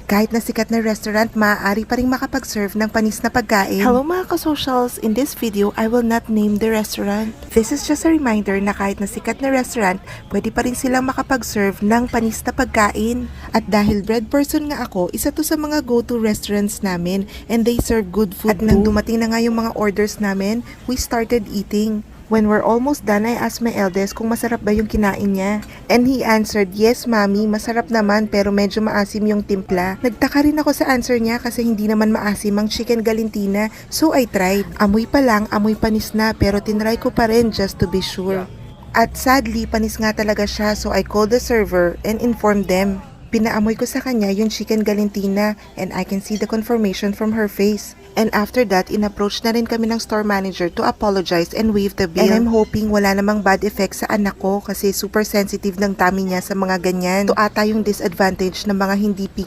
kahit na sikat na restaurant, maaari pa rin makapag-serve ng panis na pagkain. Hello mga ka-socials! In this video, I will not name the restaurant. This is just a reminder na kahit na sikat na restaurant, pwede pa rin silang makapag-serve ng panis na pagkain. At dahil bread person nga ako, isa to sa mga go-to restaurants namin and they serve good food. At nang dumating na nga yung mga orders namin, we started eating. When we're almost done, I asked my eldest kung masarap ba yung kinain niya. And he answered, yes mami, masarap naman pero medyo maasim yung timpla. Nagtaka rin ako sa answer niya kasi hindi naman maasim ang chicken galintina. So I tried. Amoy pa lang, amoy panis na pero tinry ko pa rin just to be sure. At sadly, panis nga talaga siya so I called the server and informed them. Pinaamoy ko sa kanya yung chicken galintina and I can see the confirmation from her face. And after that, in-approach na rin kami ng store manager to apologize and waive the bill. And I'm hoping wala namang bad effect sa anak ko kasi super sensitive ng tummy niya sa mga ganyan. Ito ata yung disadvantage ng mga hindi picky